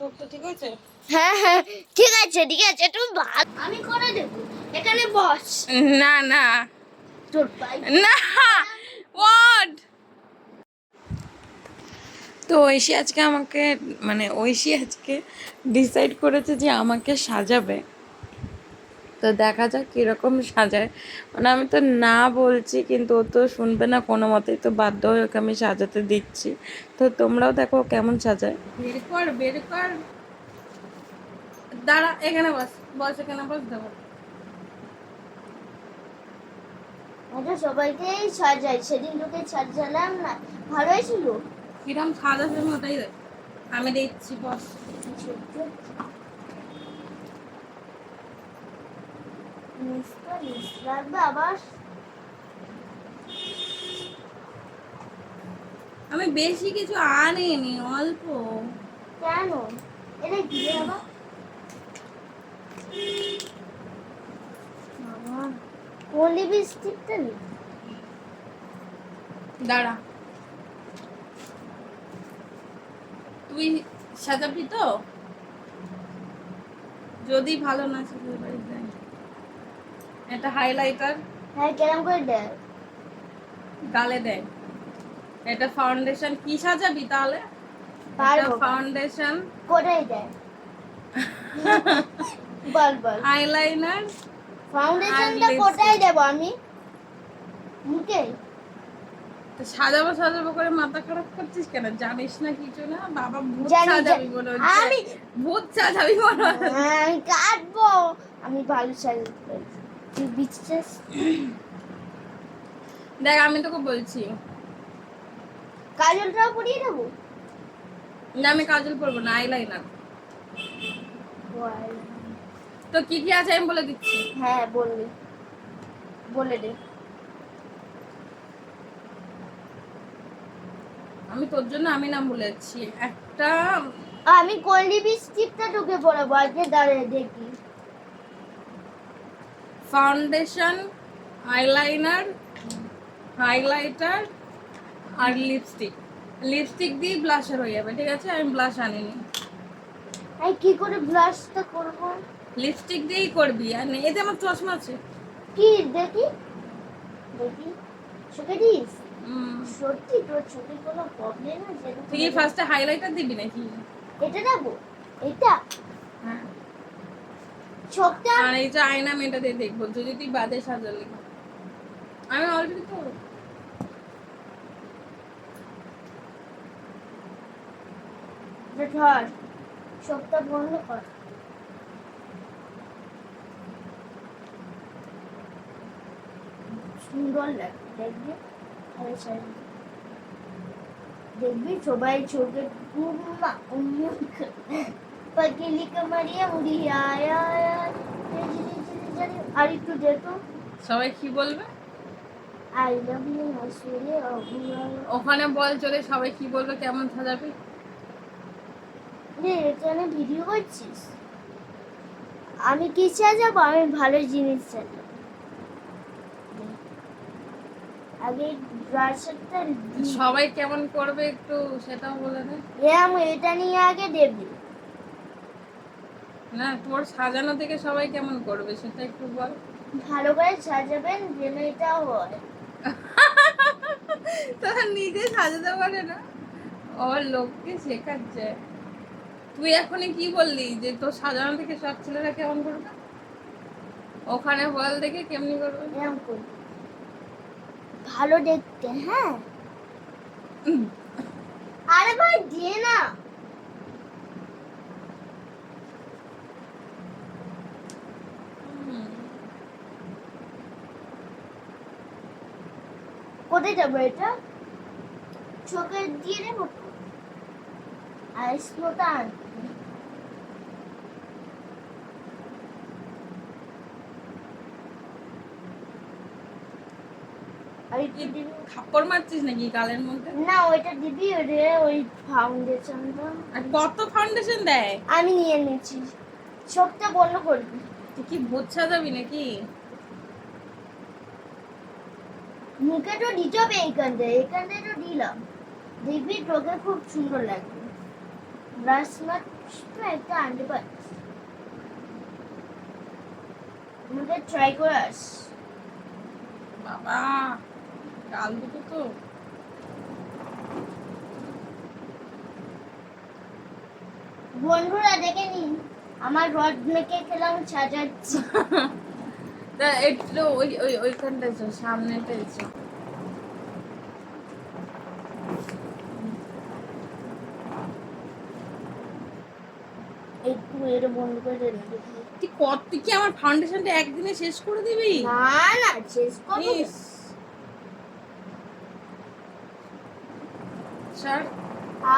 চোখটা ঠিক আছে? হ্যাঁ হ্যাঁ ঠিক আছে ঠিক আছে, তুমি আমি করে দেবো, এখানে বস। না না তোর পাই না, হোয়াট? তো ঐশী আজকে আমাকে মানে ঐশী আজকে ডিসাইড করেছে যে আমাকে সাজাবে। তো দেখা যাক কীরকম সাজায়। মানে আমি তো না বলছি, কিন্তু ও তো শুনবে না কোনো মতেই, তো বাধ্য হয়ে ওকে আমি সাজাতে দিচ্ছি। তো তোমরাও দেখো ও কেমন সাজায়। বের কর বের কর, দাঁড়া এখানে বস, বস এখানে বস, দেবো। আচ্ছা সবাইকেই সাজাই, সেদিন তোকে সাজালাম না, ভালোই ছিল। কিরম সাজাতে ওটাই দেখ, আমি দিচ্ছি, বস। লাগবে আবার। আমি বেশি কিছু আনিনি, অল্প। কেন? এটা কি রে আবার? কোন লিপস্টিকটা নি? দাঁড়া, তুই সাজাবি তো? যদি ভালো না সাজাতে পারিস দেখ, এটা হাইলাইটার হ্যাঁ কেরম করে দেয়? গালে দেয়। এটা ফাউন্ডেশন। কি সাজাবি তাহলে? পারবো। ফাউন্ডেশন, কোথায় দেয়? বল বল। আইলাইনার, ফাউন্ডেশনটা lipstick। কোথায় দেব আমি? মুখে? তো সাজাবো সাজাবো করে মাথা খারাপ করছিস কেন? জানিস না কিছু না? বাবা ভূত জানি, সাজাবি মনে হচ্ছে, আমি ভূত সাজাবি মনে হচ্ছে। আমি কাটবো। আমি ভালো সাজাতে পারি। তুই বিশ্বাস? দেখ আমি তোকে বলছি, কাজলটাও পরিয়ে দেবো? না আমি কাজল পরবো না, আইলাইনার। তো কি কি আছে আমি বলে দিচ্ছি। হ্যাঁ বললি, বলে দে। আমি তোর জন্য আমি নাম বলেছি একটা। আমি কোন লিপস্টিকটা ঢুকে পড়াবো আজকে, দাঁড়িয়ে দেখি। ফাউন্ডেশন, আইলাইনার, হাইলাইটার আর লিপস্টিক। লিপস্টিক দিয়ে ব্লাশার হয়ে যাবে, ঠিক আছে? আমি ব্লাশ আনিনি। আমি কি করে ব্লাশটা করবো? লিপস্টিক দিয়েই করবি। আর এতে আমার চশমা আছে। কি দেখি, দেখি চোখে দিস? সত্যি তোর চোখে কোনো প্রবলেম আছে? তুই ফার্স্টে হাইলাইটার দিবি নাকি? এটা দেবো? এটা হ্যাঁ, চোখটা? আর এই যে আয়না মেয়েটা দিয়ে দেখবো যদি তুই বাদে সাজালি। আমি অলরেডি তো ধর, চোখটা বন্ধ কর। সুন্দর লাগে দেখবি। আরে সাইড দেখবি সবাই চোখে পাকিলি কামারিয়া উড়ি আয়া আর একটু দেখো। সবাই কি বলবে? আই লাভ ইউ আসলে ওখানে বল চলে সবাই কি বলবে, কেমন সাজাবি। রে এখানে ভিডিও করছিস? আমি কি সাজাবো? আমি ভালো জিনিস সাজাবো। আগে ব্রাশটা সবাই কেমন করবে একটু সেটাও বলে দে। এটা নিয়ে আগে দেবি। না তোর সাজানো থেকে সবাই কেমন করবে সেটা একটু বল। ভালো করে সাজাবেন যেন এটা হয়। তোরা নিজে সাজাতে পারে না, ও লোককে শেখাচ্ছে। তুই এখনই কি বললি যে তোর সাজানো থেকে সব ছেলেরা কেমন করবে? ওখানে বল দেখে কেমনি করবে। এরকম করি ভালো দেখতে। হ্যাঁ আরে ভাই দিয়ে না। কোথায় যাবো এটা? চোখে দিয়ে দেবো তো? আর স্নোটা আনতে আর একটু দিবি। থাপ্পড় মারছিস নাকি গালের মধ্যে? না ওইটা দিবি রে, ওই ফাউন্ডেশনটা। আর কত ফাউন্ডেশন দেয়? আমি নিয়ে নিচ্ছি। চোখটা বন্ধ করবি। তুই কি ভূত সাজাবি নাকি? মুখে তো দিতে হবে এইখানটায় তো দিলাম। দেখবি তোকে খুব সুন্দর লাগবে। ব্রাশ নট একটা আনতে পারি, আমাকে ট্রাই করে আস। বাবা গাল দুটো তো বন্ধুরা দেখে নিন আমার রড মেকে খেলাম সাজাচ্ছি। তা একটু ওই ওই ওইখানটা এসো, সামনেটা এসো। একটু এটা বন্ধ করে দে না। তুই কি আমার ফাউন্ডেশনটা একদিনে শেষ করে দিবি? না না শেষ করবো ইস, ছাড়।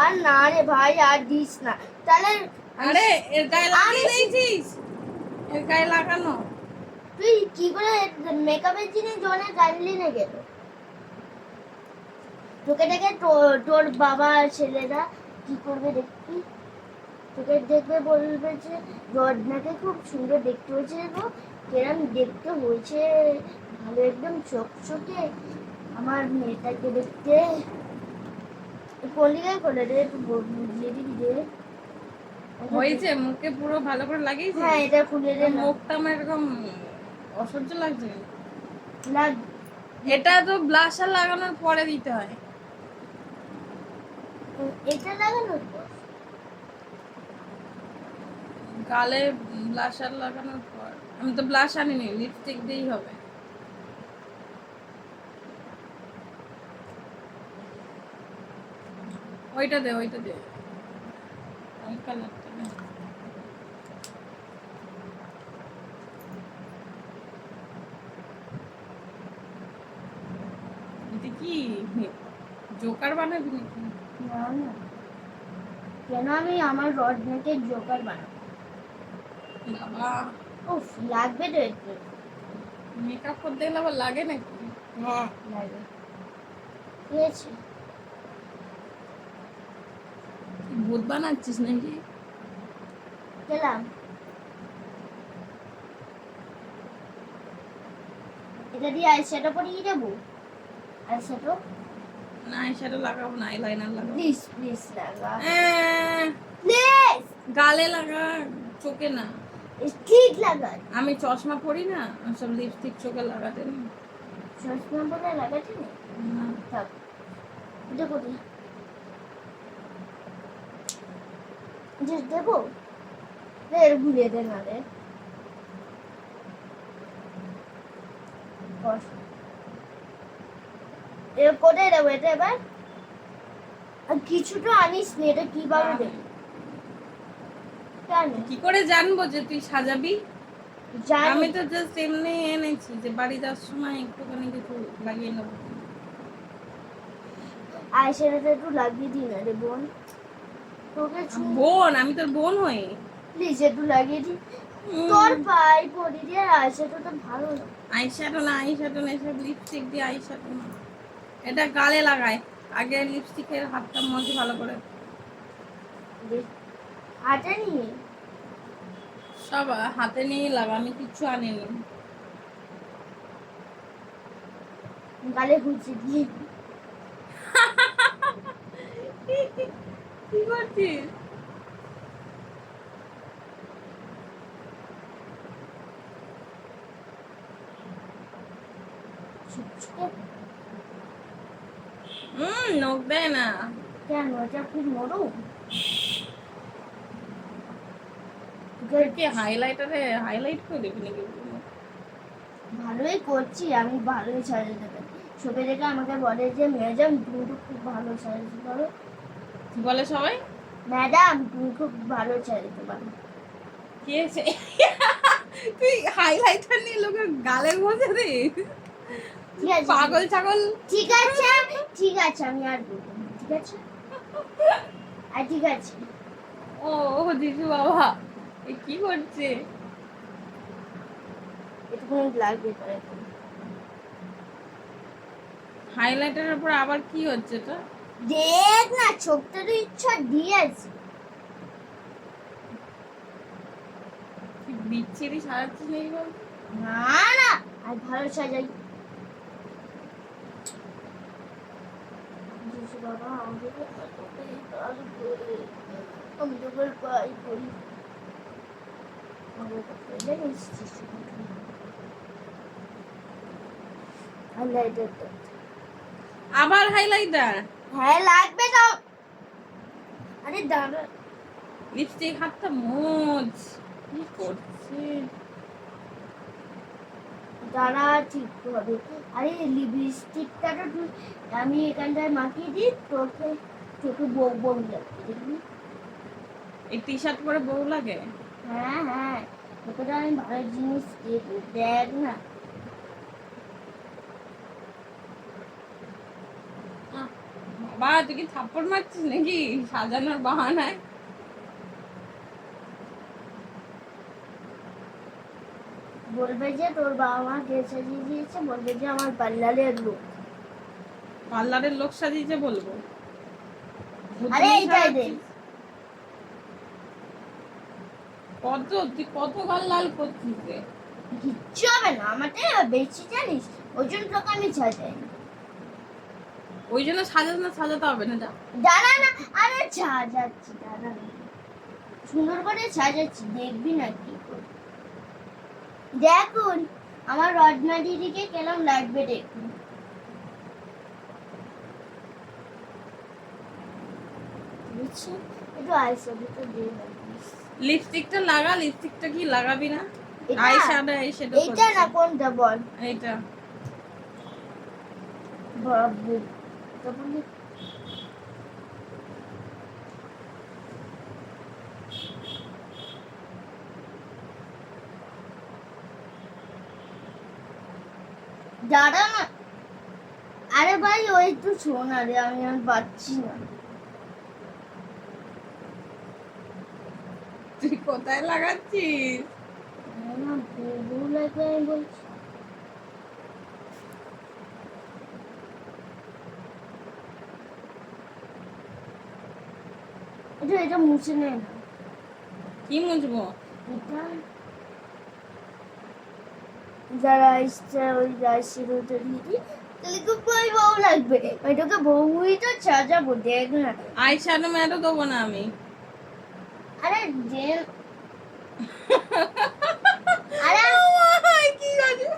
আর না রে ভাই আর দিস না তাহলে। আরে এর গায়ে লাগিয়ে দিয়েছিস, এর গায়ে লাগানো। তুই কি করে মেকআপের জিনিস জনে জানলি না গেল? তোকে দেখে তোর বাবা ছেলেরা কি করবে দেখবি, তোকে দেখবে বলবে যে রডনাকে খুব সুন্দর দেখতে হয়েছে গো, কেরম দেখতে হয়েছে, ভালো একদম চকচকে আমার মেয়েটাকে দেখতে। কোন দিকে করে রে একটু বুঝিয়ে দিবি রে। হয়েছে মুখে পুরো ভালো করে লাগিয়েছিস? হ্যাঁ এটা খুলে দে না। মুখটা আমার এরকম অসহ্য লাগছে। লাগ এটা তো ব্লাশার লাগানোর পরে দিতে হয়। এটা লাগানো তো গালে ব্লাশার লাগানোর পর। আমি তো ব্লাশ আনিনি, লিপস্টিক দিয়েই হবে। ওইটা দে, ওইটা দে, ওই কালারটা দে। এটা কি জোকার বানাবি নাকি? না না, কেন আমি আমার রডনাকে জোকার বানাবো? বাবা উফ লাগবে তো একটু। মেকআপ করতে গেলে আবার লাগে নাকি? হ্যাঁ লাগবে, ঠিক আছে। কি ভূত বানাচ্ছিস নাকি? গেলাম, এটা দিয়ে আইশ্যাডো পরিয়ে দেবো। আইশ্যাডো না আইশ্যাডো লাগাবো না, আইলাইনার লাগাবো। প্লিজ প্লিজ লাগা, আহ, প্লিজ গালে লাগা, চোখে না। ঠিক লাগা। আমি চশমা পরি না, আমি সব লিপস্টিক চোখে লাগাতে নেই। চশমা পরে লাগাচ্ছি না, না। থাক এটা করি যে দেবো রে, ঘুরিয়ে দে না রে। বস এ কোথায় দেবো এটা এবার? আর কিছু তো আনিস নি, এটা কিভাবে দেবো? কেন কি করে জানবো যে তুই সাজাবি? জানি আমি তো জাস্ট এমনি এনেছি যে বাড়ি যাওয়ার সময় একটুখানি কিছু লাগিয়ে নেবো। আইশ্যাডোটা একটু লাগিয়ে দিই না রে বোন, তোকে বোন, আমি তোর বোন হই। প্লিজ একটু লাগিয়ে দিই তোর পায়ে পরি দিয়ে। আইশ্যাডোটা ভালো না। আইশ্যাডো না, আইশ্যাডো না, এসব লিপস্টিক দিয়ে আইশ্যাডো না। এটা গালে লাগায়, আগে লিপস্টিকের হাতটা মজে ভালো করে। হাতে নিয়ে সব হাতে নিয়ে লাগা, আমি কিচ্ছু আনিনি। গালে ঘুষি দিয়ে কি করছিস? নখ দেয় না। কেন এটা খুব নরম? কি হাইলাইটারে হাইলাইট করে দেবি নাকি? ভালোই করছি আমি, ভালোই সাজাতে পারি। ছবি দেখে আমাকে বলে যে ম্যাডাম তুমি তো খুব ভালো সাজাতে পারো। কি বলে সবাই? ম্যাডাম তুমি খুব ভালো সাজাতে পারো। কে সে? তুই হাইলাইটার নিয়ে লোকের গালে বসে দিস? ঠিক আছে পাগল ছাগল। ঠিক আছে ঠিক আছে, আমি আর বলবো না, ঠিক আছে আর ঠিক আছে। ও দিশু বাবা এ কি করছে? একটুখানি লাগবে পরে। হাইলাইটারের উপর আবার কি হচ্ছে এটা? দেখ না চোখটা তো ইচ্ছা দিয়েছে। কি বিচ্ছিরি সাজাচ্ছিস নাকি বল? না না আর ভালো সাজাই। যিশু বাবা আমাকে আমি তো বল পাই করি আমার কথা জানিস হাইলাইটার আবার হাইলাইটার? হ্যাঁ লাগবে তো। আরে দাঁড়া লিপস্টিক হাতটা মোজ, কি করছে? দাঁড়া ঠিক হবে। আরে লিপস্টিকটা তো আমি এখানটায় মাখিয়ে দিই তোকে, চোখে বউ বউ লাগবে দেখবি। এই টি শার্ট পরে বউ লাগে? হ্যাঁ হ্যাঁ তোকে তো আমি ভালো জিনিস দেবো দেখ না। আহ, বাবা তুই কি থাপ্পড় মারছিস নাকি সাজানোর বাহানায়? বলবে যে তোর বাবা মা কে সাজিয়ে দিয়েছে, বলবে যে আমার পার্লারের লোক। পার্লারের লোক সাজিয়েছে বলবো? আরে এইটাই দে। কত তুই কত গাল লাল করছিস রে? কিচ্ছু হবে না আমাকে বেশি জানিস, ওই জন্য তোকে আমি সাজাই। ওই জন্য সাজাতে হবে না, যা। দাঁড়া না, আরে সাজাচ্ছি দাঁড়া না, সুন্দর করে সাজাচ্ছি দেখবি না কি করে। দেখুন আমার রত্না দিদিকে কেমন লাগবে দেখুন। বুঝছি একটু আইশ্যাডোটা দিয়ে রাখিস। লিপস্টিকটা লাগা, লিপস্টিকটা কি লাগাবি না? এটা? আইশ্যাডো এইটা না কোনটা বল? এইটা। বাবু তারপরে দাঁড়া না, আরে ভাই ওই একটু শোন, আরে আমি আর পাচ্ছি না। তুই কোথায় লাগাচ্ছিস? না বউ লাগবে আমি বলছি। এটা এটা মুছে নে না। কি মুছবো? এটা যারা ইচ্ছা ওই আইশ্যাডোটা দিয়ে দিই, তাহলে খুব বউ লাগবে। ওইটাকে বউই তো সাজাবো দেখ না। আইশ্যাডো ম্যাটও দেবো না আমি। আরে যে আরে কি আছে?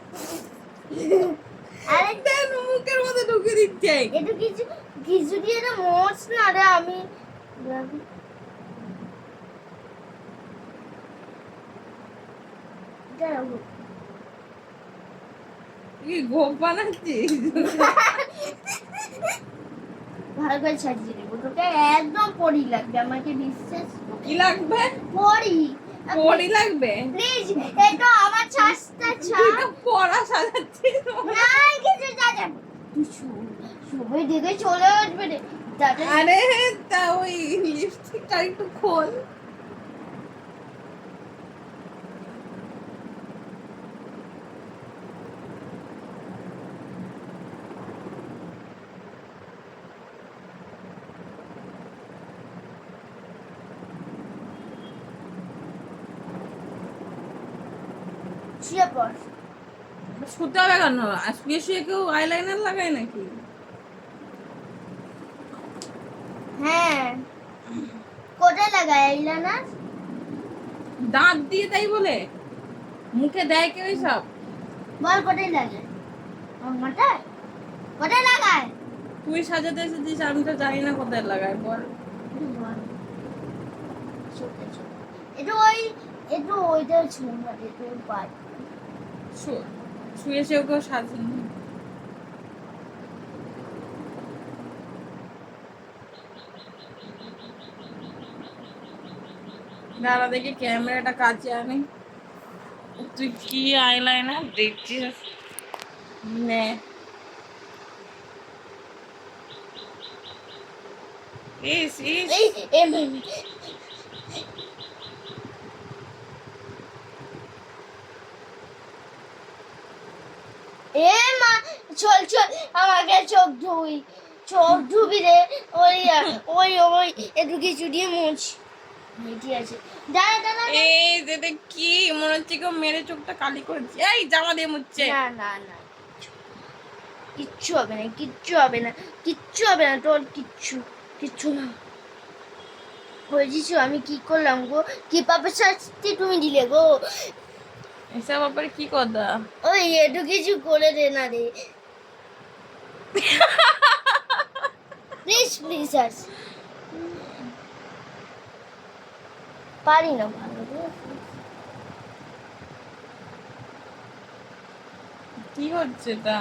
আরে দেখ মুখের মধ্যে ঢুকে দিচ্ছে। একটু কিছু কিছু দিয়ে তো মোচ না রে আমি। দাঁড়াবো। কি গোপ বানাচ্ছিস? ভালো করে সাজিয়ে দেবো তোকে, একদম পরি লাগবে আমাকে বিশ্বাস। কি লাগবে? পরি পরি লাগবে? প্লিজ এটা আমার ছাসটা তুই ছাড় তো পড়া সাজাচ্ছিস। না কিছু যাবে তুই সবাই দেখে চলে আসবে রে দাদা। আরে তা ওই লিপস্টিকটা একটু খোল। শুয়ে পড়। শুতে হবে কেন? আর শুয়ে শুয়ে কেউ আইলাইনার লাগায় নাকি? হ্যাঁ কোথায় লাগাই না? দাঁত দিয়ে তাই বলে মুখে দেয় কেউ সব? বল কোথায় লাগায়? আমার মাথায় কোথায় লাগায়? তুই সাজাতে এসেছিস, আমি তো জানি না কোথায় লাগায়, বল। একটু বল। শুতে শুতে একটু ওই একটু ওইটা ছুঁ না একটু পাই। শুয়ে শুয়ে কেউ সাজিয়ে দাঁড়া দেখি ক্যামেরাটা কাছে আনি। তুই কি আইলাইনার দেখছিস? নে ইস ইস। এই এ মা চল চল আমাকে চোখ ধুই, চোখ ধুবি রে। ওই ওই ওই একটু কিছু দিয়ে মুছ। ঠিক আছে দাঁড়া দাঁড়া। এই যেটা কি মনে হচ্ছে কেউ মেরে চোখটা কালি করেছে। এই জামা দিয়ে মুছছে। না না না কিচ্ছু হবে না, কিচ্ছু হবে না, কিচ্ছু হবে না তোর, কিচ্ছু কিচ্ছু না। বুঝেছো আমি কি করলাম গো? কি পাপের শাস্তি তুমি দিলে গো? এসব ব্যাপারে কি কথা? ওই একটু কিছু করে দে না রে, প্লিজ প্লিজ। আর পারি না ভালো রে। কি হচ্ছে তা?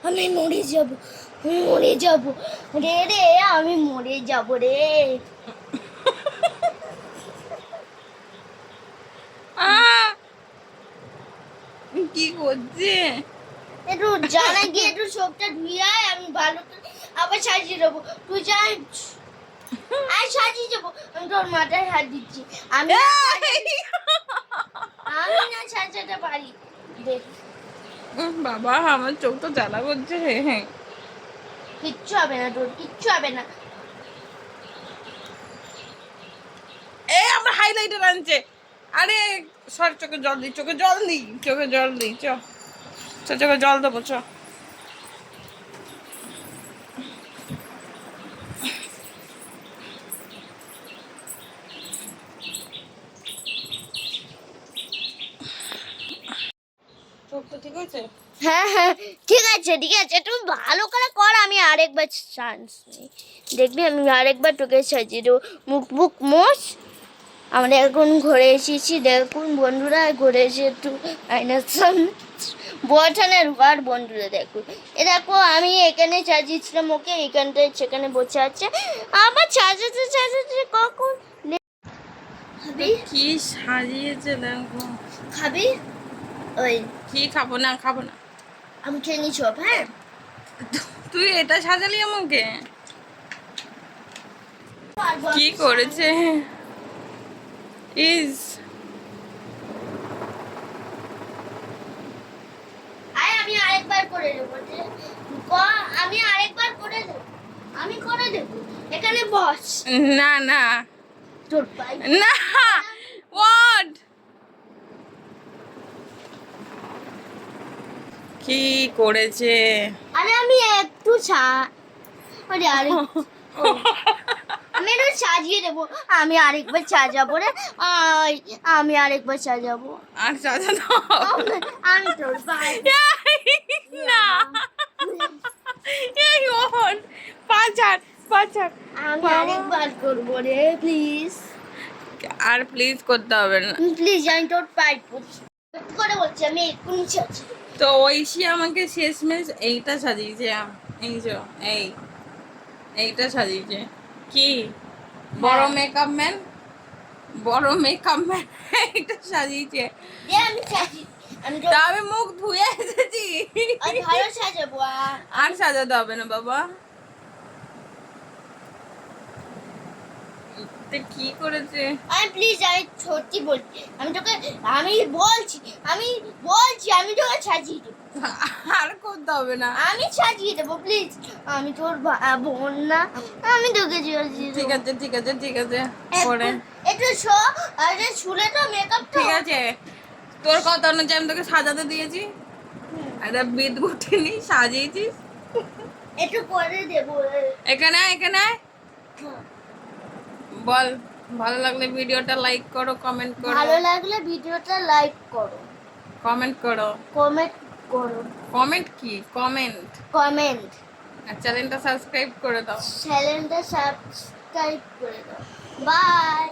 আমি মরে যাব, মরে যাব রে রে, আমি মরে যাব রে। আহ! কি করছে? একটু জানা গিয়ে একটু সবটা ধুয়ে আয়, আমি ভালো করে আবার সাজিয়ে দেবো। তুই যাই আয় সাজিয়ে দেবো, আমি তোর মাথায় হাত দিচ্ছি। আমি আমি না সাজাতে পারি, দেখ। বাবা আমার চোখ তো জ্বালা করছে রে। কিচ্ছু হবে না তোর, কিচ্ছু হবে না। আমার হাইলাইটার আনছে। আরে সর, চোখে জল দিই, চোখে জল দিই, চোখে জল দিই। চোখে জল দেবো। চোখ তো ঠিক আছে? হ্যাঁ হ্যাঁ ঠিক আছে ঠিক আছে, তুমি ভালো করে কর, আমি আরেকবার চান্স নিই। দেখবি আমি আরেকবার তোকে সাজিয়ে দেবো। মুখ মোষ। আমরা এখন ঘুরে এসেছি, দেখুন বন্ধুরা, ঘুরে এসে একটু আয়নার সামনে বসানের ঘর। বন্ধুরা দেখুন, এ দেখো আমি এখানে সাজিয়েছিলাম ওকে, এখানটায় সেখানে বসে আছে। আবার সাজাতে সাজাতে কখন খাবি? কি সাজিয়েছে দেখো। খাবি? ওই কি খাবো না? আমি খেয়ে নিচ্ছি সব। হ্যাঁ তুই এটা সাজালি আমাকে? কি করেছে? ইস আয় আমি আরেকবার করে দেবো, আমি আরেকবার করে দেবো, আমি করে দেবো। এখানে বস। না তোর পাই না। হোয়াট? কি করেছে? আরে আমি একটু আরে আরে আমি একটু সাজিয়ে দেবো, আমি আরেকবার সাজাবো রে। আমি আরেকবার সাজাবো। আর সাজানো? আমি তোর পাই না। এই ওহন পাচার। আমি আরেকবার করবো রে, প্লিজ আর প্লিজ করতে হবে না। প্লিজ। আমি তোর পাই করে বলছি, আমি এক্ষুনি সাজিয়ে দেবো। তো ঐশী আমাকে শেষমেশ এইটা সাজিয়েছে। এই যে এইটা সাজিয়েছে। কি বড় মেকআপ ম্যান এইটা সাজিয়েছে। আমি সাজিয়ে, আমি তা আমি মুখ ধুয়ে এসেছি। ভালো সাজাবো। আর সাজাতে হবে না বাবা। তো কি করেছে? আমি প্লিজ, আমি সত্যি বলছি, আমি বলছি আমি তোকে সাজিয়ে দেবো। আর করতে হবে না। আমি সাজিয়ে দেবো প্লিজ। আমি তোর বোন না, আমি তোকে সাজিয়ে ঠিক দেবো। আছে পরে একটু আরে শুলে তো মেকআপ ঠিক আছে। তোর কথা অনুযায়ী আমি তোকে সাজাতে দিয়েছি। একটা বিদঘুটিনি সাজিয়েছিস। একটু পরে দেবো। এখানে আয়। বল, ভালো লাগলে ভিডিওটা লাইক করো, কমেন্ট করো। ভালো লাগলে ভিডিওটা লাইক করো, কমেন্ট করো। কমেন্ট কি কমেন্ট? কমেন্ট। আর চ্যানেলটা সাবস্ক্রাইব করে দাও। চ্যানেলটা সাবস্ক্রাইব করে দাও। বাই।